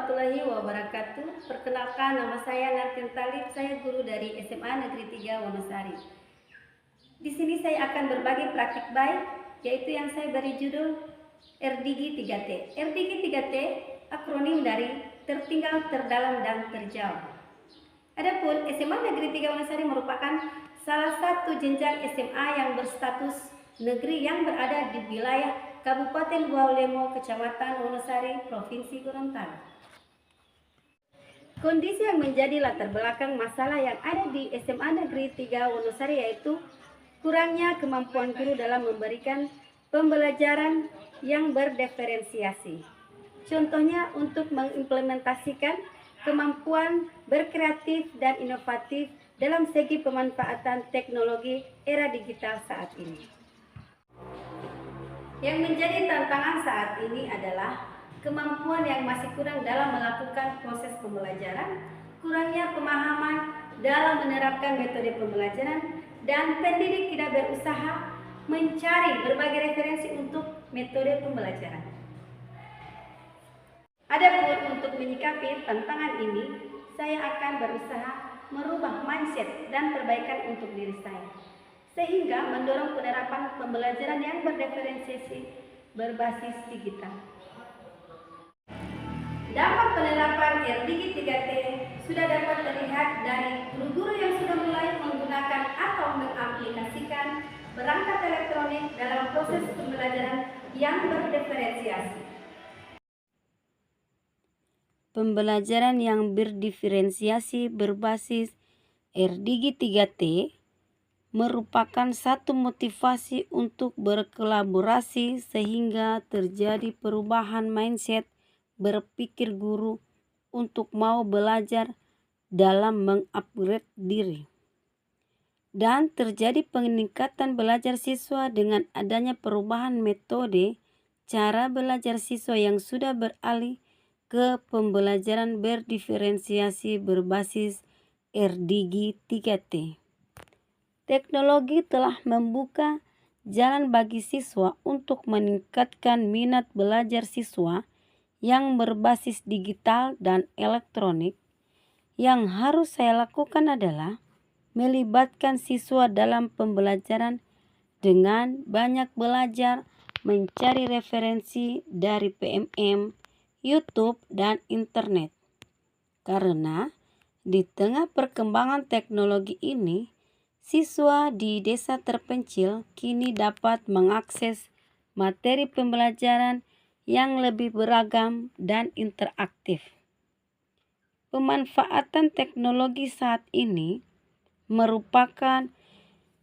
warahmatullahi wabarakatuh. Perkenalkan, nama saya Nartin Talib, saya guru dari SMA Negeri 3 Wonosari. Di sini saya akan berbagi praktik baik, yaitu yang saya beri judul RDG 3T. RDG 3T akronim dari tertinggal, terdalam, dan terjauh. Adapun SMA Negeri 3 Wonosari merupakan salah satu jenjang SMA yang berstatus negeri yang berada di wilayah Kabupaten Buaulemo, Kecamatan Wonosari, Provinsi Gorontalo. Kondisi yang menjadi latar belakang masalah yang ada di SMA Negeri 3 Wonosari yaitu kurangnya kemampuan guru dalam memberikan pembelajaran yang berdiferensiasi. Contohnya untuk mengimplementasikan kemampuan berkreatif dan inovatif dalam segi pemanfaatan teknologi era digital saat ini. Yang menjadi tantangan saat ini adalah kemampuan yang masih kurang dalam melakukan proses pembelajaran, kurangnya pemahaman dalam menerapkan metode pembelajaran, dan pendidik tidak berusaha mencari berbagai referensi untuk metode pembelajaran. Adapun untuk menyikapi tantangan ini, saya akan berusaha merubah mindset dan perbaikan untuk diri saya, sehingga mendorong penerapan pembelajaran yang berdiferensiasi berbasis digital. Dampak penerapan RDG 3T sudah dapat terlihat dari guru-guru yang sudah mulai menggunakan atau mengaplikasikan perangkat elektronik dalam proses pembelajaran yang berdiferensiasi. Pembelajaran yang berdiferensiasi berbasis RDG 3T merupakan satu motivasi untuk berkolaborasi sehingga terjadi perubahan mindset berpikir guru untuk mau belajar dalam mengupgrade diri. Dan terjadi peningkatan belajar siswa dengan adanya perubahan metode cara belajar siswa yang sudah beralih ke pembelajaran berdiferensiasi berbasis RDG 3T. Teknologi telah membuka jalan bagi siswa untuk meningkatkan minat belajar siswa yang berbasis digital dan elektronik. Yang harus saya lakukan adalah melibatkan siswa dalam pembelajaran dengan banyak belajar, mencari referensi dari PMM, YouTube, dan internet. Karena di tengah perkembangan teknologi ini, siswa di desa terpencil kini dapat mengakses materi pembelajaran yang lebih beragam dan interaktif. Pemanfaatan teknologi saat ini merupakan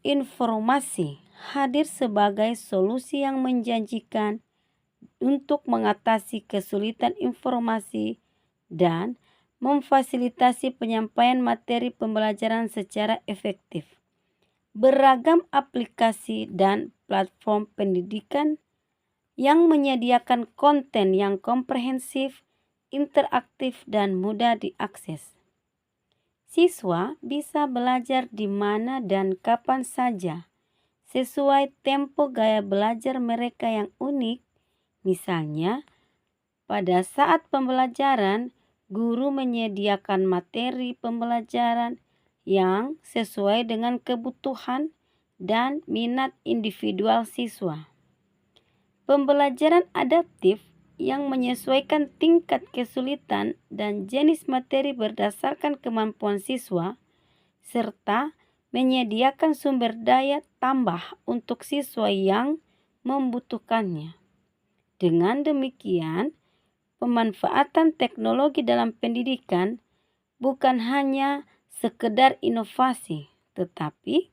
informasi hadir sebagai solusi yang menjanjikan untuk mengatasi kesulitan informasi dan memfasilitasi penyampaian materi pembelajaran secara efektif. Beragam aplikasi dan platform pendidikan yang menyediakan konten yang komprehensif, interaktif, dan mudah diakses. Siswa bisa belajar di mana dan kapan saja, sesuai tempo gaya belajar mereka yang unik. Misalnya, pada saat pembelajaran, guru menyediakan materi pembelajaran yang sesuai dengan kebutuhan dan minat individual siswa. Pembelajaran adaptif yang menyesuaikan tingkat kesulitan dan jenis materi berdasarkan kemampuan siswa, serta menyediakan sumber daya tambah untuk siswa yang membutuhkannya. Dengan demikian, pemanfaatan teknologi dalam pendidikan bukan hanya sekedar inovasi, tetapi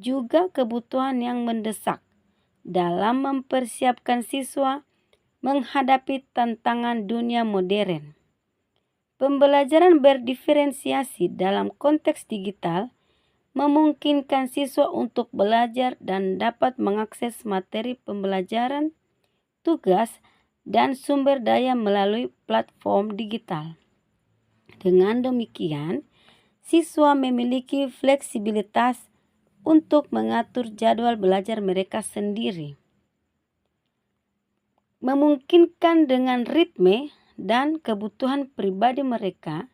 juga kebutuhan yang mendesak dalam mempersiapkan siswa menghadapi tantangan dunia modern. Pembelajaran berdiferensiasi dalam konteks digital memungkinkan siswa untuk belajar dan dapat mengakses materi pembelajaran, tugas, dan sumber daya melalui platform digital. Dengan demikian, siswa memiliki fleksibilitas untuk mengatur jadwal belajar mereka sendiri, memungkinkan dengan ritme dan kebutuhan pribadi mereka,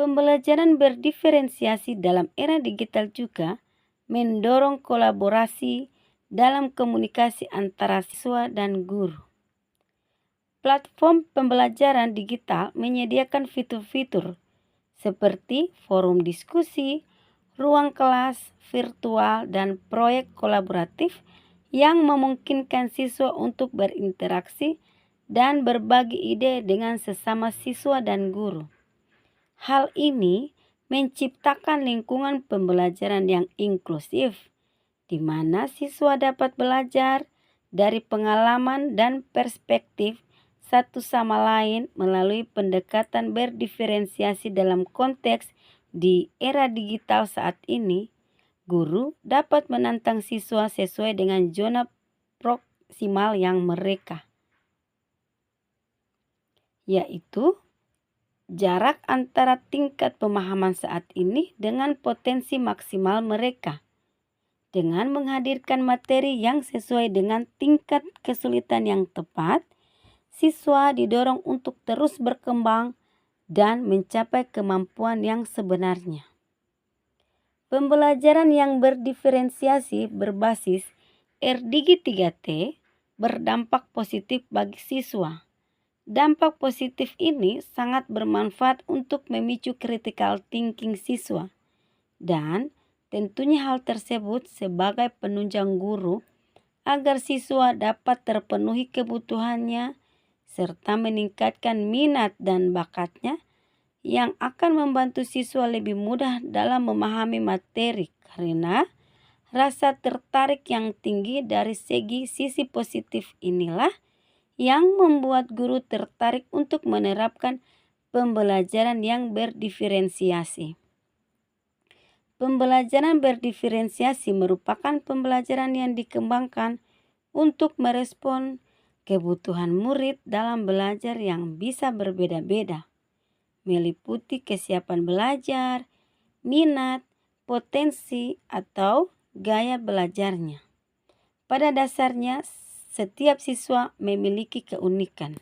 pembelajaran berdiferensiasi dalam era digital juga mendorong kolaborasi dalam komunikasi antara siswa dan guru. Platform pembelajaran digital menyediakan fitur-fitur seperti forum diskusi, ruang kelas virtual, dan proyek kolaboratif yang memungkinkan siswa untuk berinteraksi dan berbagi ide dengan sesama siswa dan guru. Hal ini menciptakan lingkungan pembelajaran yang inklusif, di mana siswa dapat belajar dari pengalaman dan perspektif satu sama lain melalui pendekatan berdiferensiasi dalam konteks di era digital saat ini. Guru dapat menantang siswa sesuai dengan zona proksimal yang mereka, yaitu jarak antara tingkat pemahaman saat ini dengan potensi maksimal mereka. Dengan menghadirkan materi yang sesuai dengan tingkat kesulitan yang tepat, siswa didorong untuk terus berkembang dan mencapai kemampuan yang sebenarnya. Pembelajaran yang berdiferensiasi berbasis RDG 3T berdampak positif bagi siswa. Dampak positif ini sangat bermanfaat untuk memicu critical thinking siswa, dan tentunya hal tersebut sebagai penunjang guru agar siswa dapat terpenuhi kebutuhannya serta meningkatkan minat dan bakatnya, yang akan membantu siswa lebih mudah dalam memahami materi karena rasa tertarik yang tinggi dari sisi positif inilah yang membuat guru tertarik untuk menerapkan pembelajaran yang berdiferensiasi. Pembelajaran berdiferensiasi merupakan pembelajaran yang dikembangkan untuk merespon kebutuhan murid dalam belajar yang bisa berbeda-beda, meliputi kesiapan belajar, minat, potensi, atau gaya belajarnya. Pada dasarnya, setiap siswa memiliki keunikan.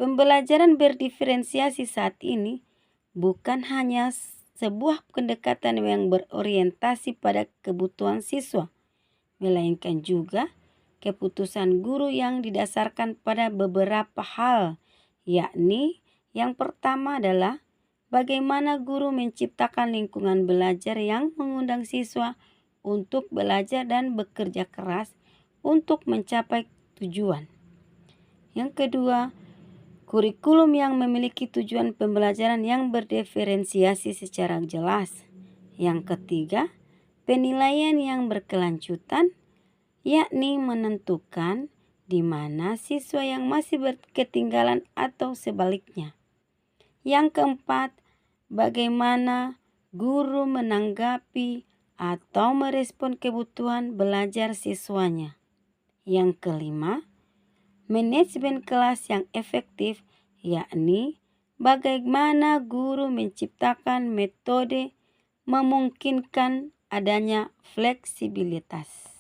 Pembelajaran berdiferensiasi saat ini bukan hanya sebuah pendekatan yang berorientasi pada kebutuhan siswa, melainkan juga keputusan guru yang didasarkan pada beberapa hal, yakni yang pertama adalah bagaimana guru menciptakan lingkungan belajar yang mengundang siswa untuk belajar dan bekerja keras untuk mencapai tujuan. Yang kedua, kurikulum yang memiliki tujuan pembelajaran yang berdiferensiasi secara jelas. Yang ketiga, penilaian yang berkelanjutan, yakni menentukan di mana siswa yang masih ketinggalan atau sebaliknya. Yang keempat, bagaimana guru menanggapi atau merespon kebutuhan belajar siswanya. Yang kelima, manajemen kelas yang efektif, yakni bagaimana guru menciptakan metode memungkinkan adanya fleksibilitas.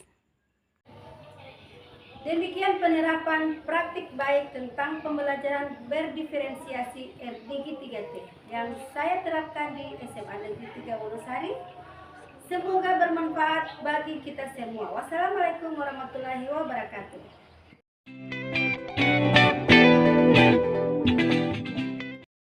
Demikian penerapan praktik baik tentang pembelajaran berdiferensiasi RDG 3T yang saya terapkan di SMA Negeri 3 Wonosari. Semoga bermanfaat bagi kita semua. Wassalamualaikum warahmatullahi wabarakatuh.